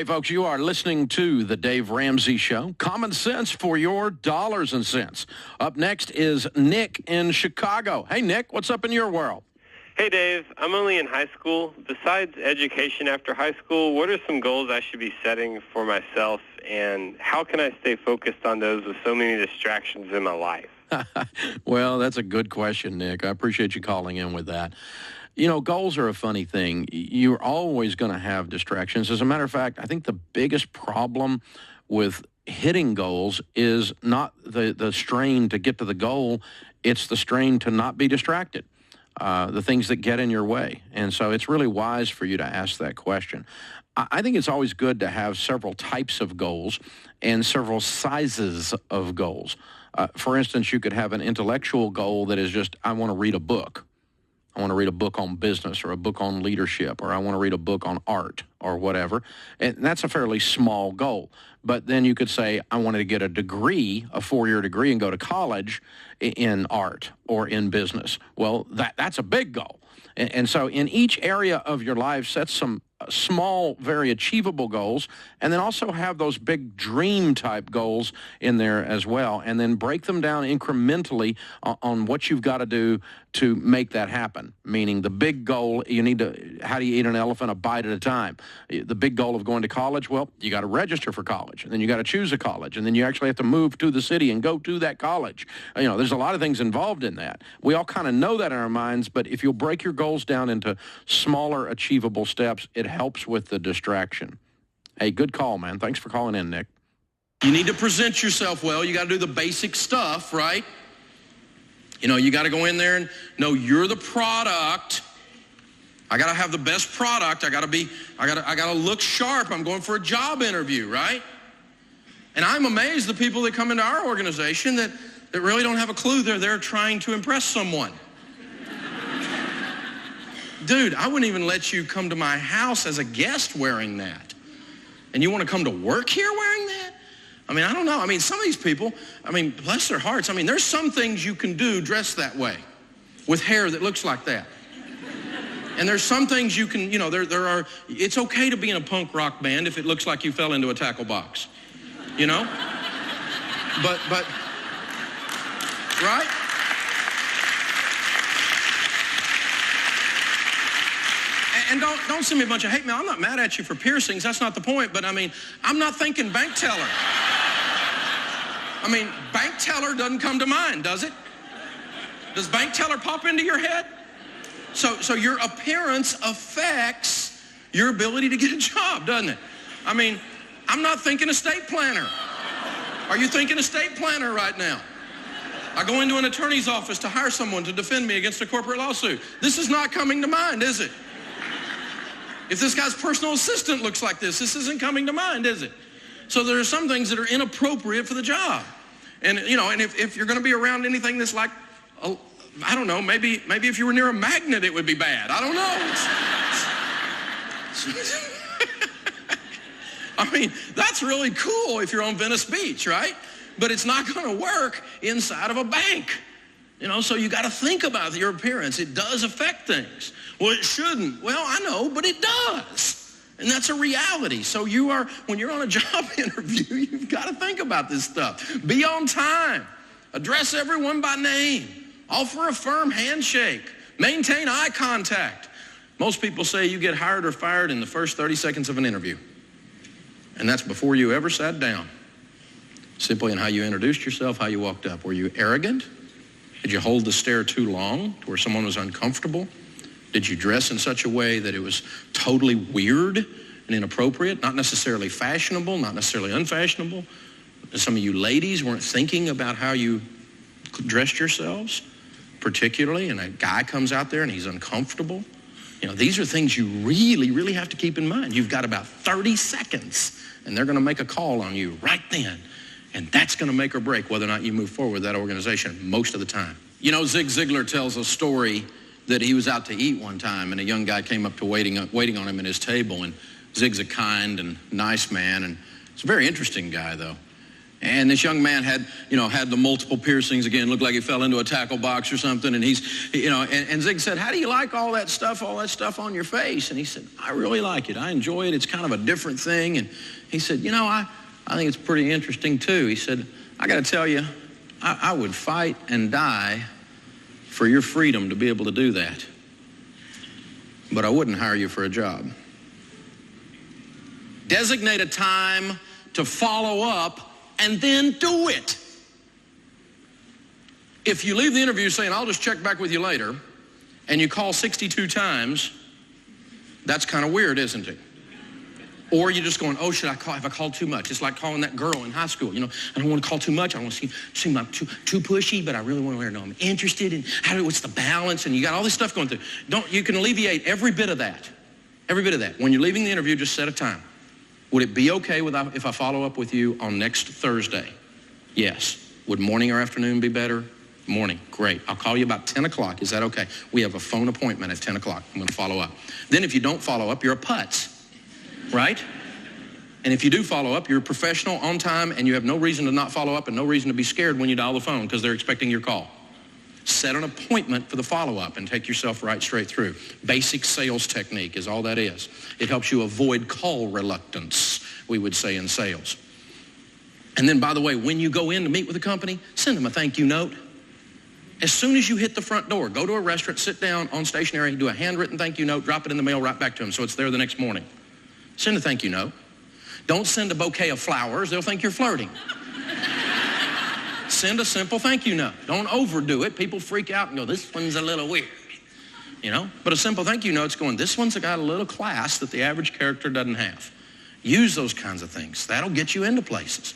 folks, you are listening to The Dave Ramsey Show. Common sense for your dollars and cents. Up next is Nick in Chicago. Hey, Nick, what's up in your world? Hey, Dave. I'm only in high school. Besides education after high school, what are some goals I should be setting for myself, and how can I stay focused on those with so many distractions in my life? Well, that's a good question, Nick. I appreciate you calling in with that. You know, goals are a funny thing. You're always going to have distractions. As a matter of fact, I think the biggest problem with hitting goals is not the strain to get to the goal. It's the strain to not be distracted, the things that get in your way. And so it's really wise for you to ask that question. I think it's always good to have several types of goals and several sizes of goals. For instance, you could have an intellectual goal that is just, I want to read a book. I want to read a book on business or a book on leadership, or I want to read a book on art or whatever. And that's a fairly small goal. But then you could say, I wanted to get a degree, a 4-year degree, and go to college in art or in business. Well, that's a big goal. And so in each area of your life, set some small, very achievable goals, and then also have those big dream-type goals in there as well, and then break them down incrementally on what you've got to do to make that happen. Meaning the big goal, you need to, how do you eat an elephant a bite at a time? The big goal of going to college, well, you got to register for college, and then you got to choose a college, and then you actually have to move to the city and go to that college. You know, there's a lot of things involved in that. We all kind of know that in our minds, but if you'll break your goals down into smaller, achievable steps, it helps with the distraction. Hey, good call, man. Thanks for calling in, Nick. You need to present yourself well. You got to do the basic stuff, right? You know, you got to go in there and know you're the product. I got to have the best product. I got to look sharp. I'm going for a job interview, right? And I'm amazed the people that come into our organization that really don't have a clue they're there trying to impress someone. Dude, I wouldn't even let you come to my house as a guest wearing that. And you want to come to work here wearing that? I mean, I don't know. I mean, some of these people, I mean, bless their hearts. I mean, there's some things you can do dressed that way with hair that looks like that. And there's some things you can, you know, there are, it's okay to be in a punk rock band if it looks like you fell into a tackle box, you know? But, right? And don't send me a bunch of hate mail. I'm not mad at you for piercings. That's not the point. But, I mean, I'm not thinking bank teller. I mean, bank teller doesn't come to mind, does it? Does bank teller pop into your head? So your appearance affects your ability to get a job, doesn't it? I mean, I'm not thinking estate planner. Are you thinking estate planner right now? I go into an attorney's office to hire someone to defend me against a corporate lawsuit. This is not coming to mind, is it? If this guy's personal assistant looks like this isn't coming to mind, is it? So there are some things that are inappropriate for the job. And, you know, and if you're going to be around anything that's like, I don't know, maybe if you were near a magnet, it would be bad. I don't know. I mean, that's really cool if you're on Venice Beach, right? But it's not going to work inside of a bank. You know, so you got to think about your appearance. It does affect things. Well, it shouldn't. Well, I know, but it does. And that's a reality. So when you're on a job interview, you've got to think about this stuff. Be on time. Address everyone by name. Offer a firm handshake. Maintain eye contact. Most people say you get hired or fired in the first 30 seconds of an interview. And that's before you ever sat down. Simply in how you introduced yourself, how you walked up. Were you arrogant? Did you hold the stare too long to where someone was uncomfortable? Did you dress in such a way that it was totally weird and inappropriate? Not necessarily fashionable, not necessarily unfashionable. Some of you ladies weren't thinking about how you dressed yourselves, particularly, and a guy comes out there and he's uncomfortable. You know, these are things you really, really have to keep in mind. You've got about 30 seconds, and they're going to make a call on you right then. And that's going to make or break whether or not you move forward with that organization most of the time. You know, Zig Ziglar tells a story that he was out to eat one time, and a young guy came up to waiting on him at his table, and Zig's a kind and nice man, and he's a very interesting guy, though. And this young man had the multiple piercings again, looked like he fell into a tackle box or something. And and Zig said, how do you like all that stuff on your face? And he said, I really like it. I enjoy it. It's kind of a different thing. And he said, I think it's pretty interesting too. He said, I got to tell you, I would fight and die for your freedom to be able to do that. But I wouldn't hire you for a job. Designate a time to follow up and then do it. If you leave the interview saying, I'll just check back with you later, and you call 62 times, that's kind of weird, isn't it? Or you're just going, oh, should I call? Have I called too much? It's like calling that girl in high school. I don't want to call too much. I don't want to seem like too pushy, but I really want to let her know I'm interested in what's the balance, and you got all this stuff going through. You can alleviate every bit of that. Every bit of that. When you're leaving the interview, just set a time. Would it be okay if I follow up with you on next Thursday? Yes. Would morning or afternoon be better? Morning. Great. I'll call you about 10 o'clock. Is that okay? We have a phone appointment at 10 o'clock. I'm going to follow up. Then if you don't follow up, you're a putz, right? And if you do follow up, you're a professional, on time, and you have no reason to not follow up and no reason to be scared when you dial the phone because they're expecting your call. Set an appointment for the follow-up and take yourself right straight through. Basic sales technique is all that is. It helps you avoid call reluctance, we would say in sales. And then, by the way, when you go in to meet with a company, send them a thank you note. As soon as you hit the front door, go to a restaurant, sit down on stationery, do a handwritten thank you note, drop it in the mail right back to them so it's there the next morning. Send a thank you note. Don't send a bouquet of flowers. They'll think you're flirting. Send a simple thank you note. Don't overdo it. People freak out and go, this one's a little weird. But a simple thank you note's going, this one's got a little class that the average character doesn't have. Use those kinds of things. That'll get you into places.